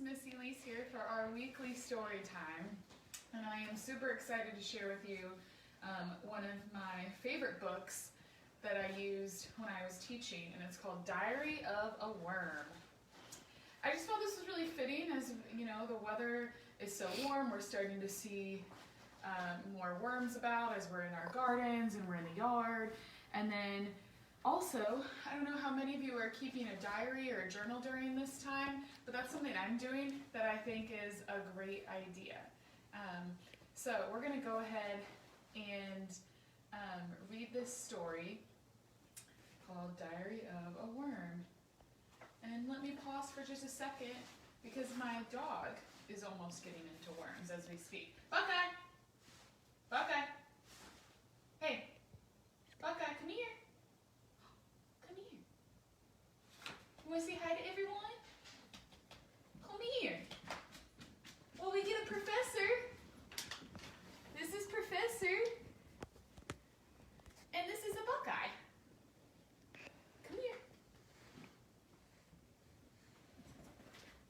Miss Elyse here for our weekly story time, and I am super excited to share with you one of my favorite books that I used when I was teaching, and it's called Diary of a Worm. I just felt this was really fitting as, you know, the weather is so warm. We're starting to see more worms about as we're in our gardens and we're in the yard. And then also, I don't know how many of you are keeping a diary or a journal during this time, but that's something I'm doing that I think is a great idea. So we're going to go ahead and read this story called Diary of a Worm. And let me pause for just a second because my dog is almost getting into worms as we speak. Buckeye! Buckeye! Hey! Buckeye, come here! Come here. You want to say hi to everyone? Come here. Well, we get a professor. This is Professor. And this is a Buckeye. Come here.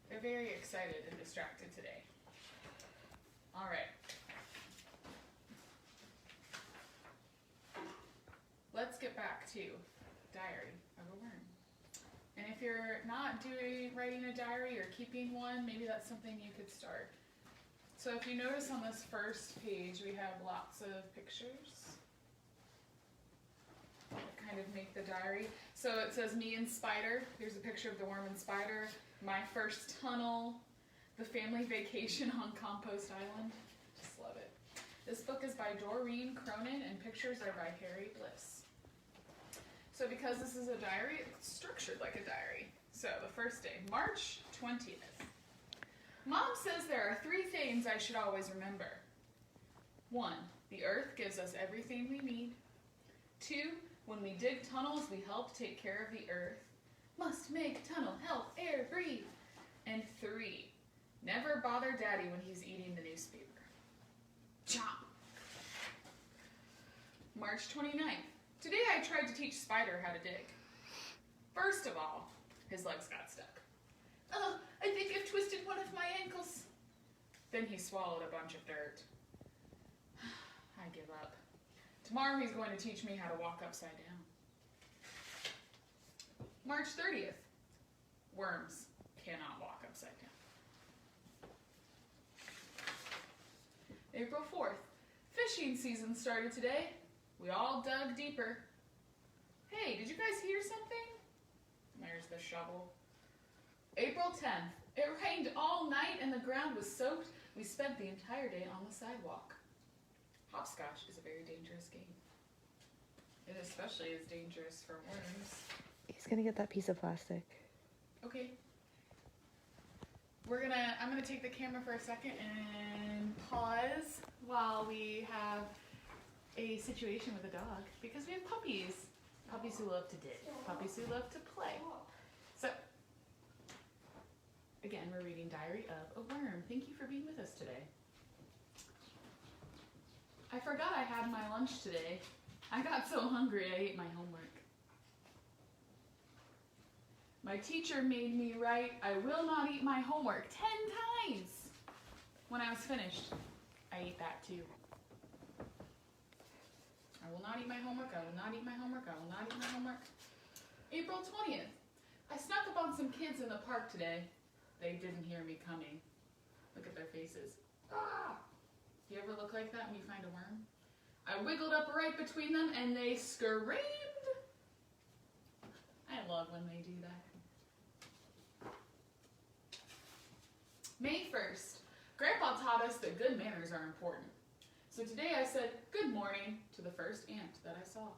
They're very excited and distracted today. All right. Let's get back to Diary of a Worm. And if you're not writing a diary or keeping one, maybe that's something you could start. So if you notice on this first page, we have lots of pictures that kind of make the diary. So it says me and Spider. Here's a picture of the worm and Spider. My first tunnel. The family vacation on Compost Island. Just love it. This book is by Doreen Cronin and pictures are by Harry Bliss. So because this is a diary, it's structured like a diary. So the first day, March 20th. Mom says there are 3 things I should always remember. 1, the earth gives us everything we need. 2, when we dig tunnels, we help take care of the earth. Must make tunnel, help, air, breathe. And 3, never bother Daddy when he's eating the newspaper. Chomp. March 29th. Today I tried to teach Spider how to dig. First of all, his legs got stuck. Oh, I think I've twisted one of my ankles. Then he swallowed a bunch of dirt. I give up. Tomorrow he's going to teach me how to walk upside down. March 30th. Worms cannot walk upside down. April 4th. Fishing season started today. We all dug deeper. Hey, did you guys hear something? There's the shovel. April 10th. It rained all night and the ground was soaked. We spent the entire day on the sidewalk. Hopscotch is a very dangerous game. It especially is dangerous for worms. He's gonna get that piece of plastic. Okay. I'm gonna take the camera for a second and pause while we have a situation with a dog because we have puppies. Puppies who love to dig. Puppies who love to play. So, again, we're reading Diary of a Worm. Thank you for being with us today. I forgot I had my lunch today. I got so hungry I ate my homework. My teacher made me write, I will not eat my homework 10 times. When I was finished, I ate that too. I will not eat my homework, I will not eat my homework, I will not eat my homework. April 20th. I snuck up on some kids in the park today. They didn't hear me coming. Look at their faces. Ah! Do you ever look like that when you find a worm? I wiggled up right between them and they screamed. I love when they do that. May 1st. Grandpa taught us that good manners are important. So today I said, good morning, to the first ant that I saw.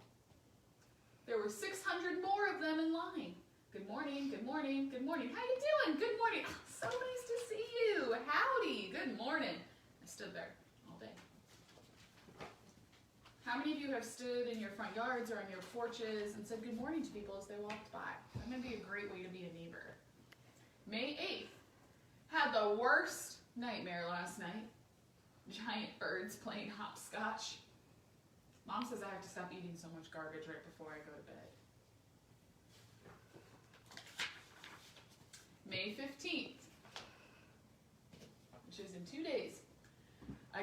There were 600 more of them in line. Good morning, good morning, good morning. How you doing? Good morning. Oh, so nice to see you. Howdy, good morning. I stood there all day. How many of you have stood in your front yards or on your porches and said good morning to people as they walked by? That might be a great way to be a neighbor. May 8th. Had the worst nightmare last night. Giant birds playing hopscotch. Mom says I have to stop eating so much garbage right before I go to bed. May 15th.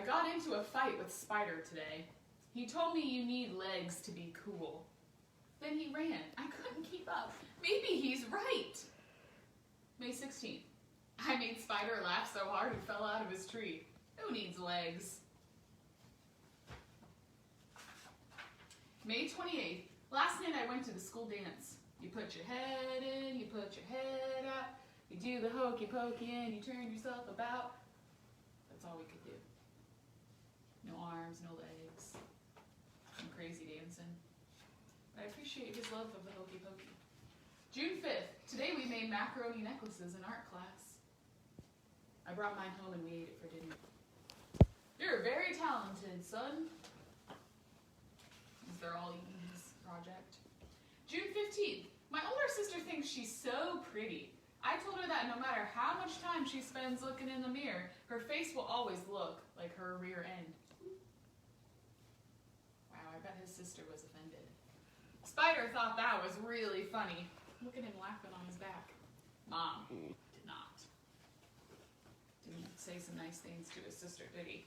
I got into a fight with Spider today. He told me you need legs to be cool. Then he ran. I couldn't keep up. Maybe he's right. May 16th. I made Spider laugh so hard he fell out of his tree. Who needs legs? May 28th. Last night I went to the school dance. You put your head in, you put your head out, you do the hokey pokey and you turn yourself about. That's all we could do. No arms, no legs. Some crazy dancing. But I appreciate his love of the hokey pokey. June 5th. Today we made macaroni necklaces in art class. I brought mine home and we ate it for dinner. You're very talented, son. As they're all eating his project. June 15th. My older sister thinks she's so pretty. I told her that no matter how much time she spends looking in the mirror, her face will always look like her rear end. Wow, I bet his sister was offended. Spider thought that was really funny. Look at him laughing on his back. Mom did not. Didn't say some nice things to his sister, did he?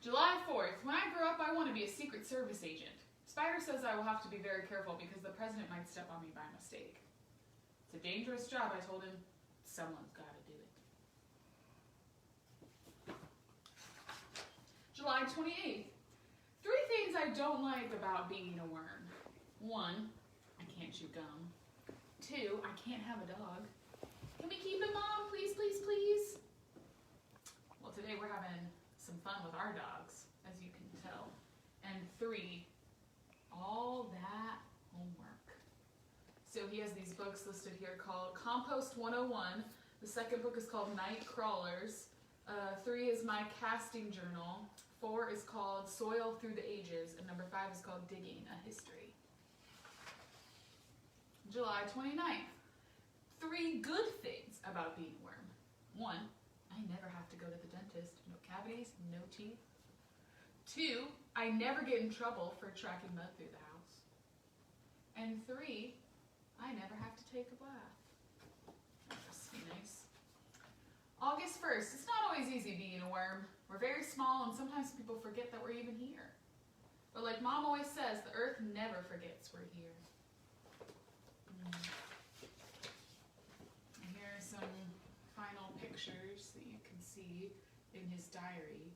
July 4th. When I grow up, I want to be a Secret Service agent. Spider says I will have to be very careful because the president might step on me by mistake. It's a dangerous job, I told him. Someone's got to do it. July 28th. 3 things I don't like about being a worm. 1, I can't chew gum. 2, I can't have a dog. Can we keep him, Mom? Please, please, please. Well, today we're having some fun with our dogs, as you can tell. And 3, all that homework. So he has these books listed here called Compost 101. The second book is called Night Crawlers. 3 is My Casting Journal. 4 is called Soil Through the Ages. And number 5 is called Digging a History. July 29th. 3 good things about being a worm. 1, I never have to go to the dentist. No cavities, no teeth. 2, I never get in trouble for tracking mud through the house. And 3, I never have to take a bath. That must be nice. August 1st. It's not always easy being a worm. We're very small and sometimes people forget that we're even here. But like Mom always says, the earth never forgets we're here. And here are some final pictures that you can see in his diary.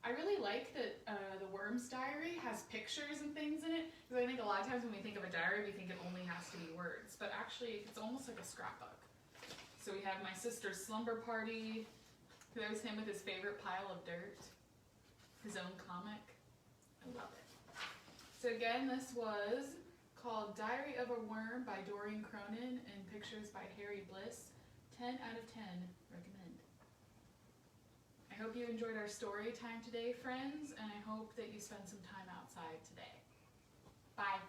I really like that the worm's diary has pictures and things in it, because I think a lot of times when we think of a diary, we think it only has to be words, but actually it's almost like a scrapbook. So we have my sister's slumber party. There's him with his favorite pile of dirt, his own comic. I love it. So again, this was called Diary of a Worm by Doreen Cronin and pictures by Harry Bliss. 10 out of 10 recommend. I hope you enjoyed our story time today, friends, and I hope that you spend some time outside today. Bye.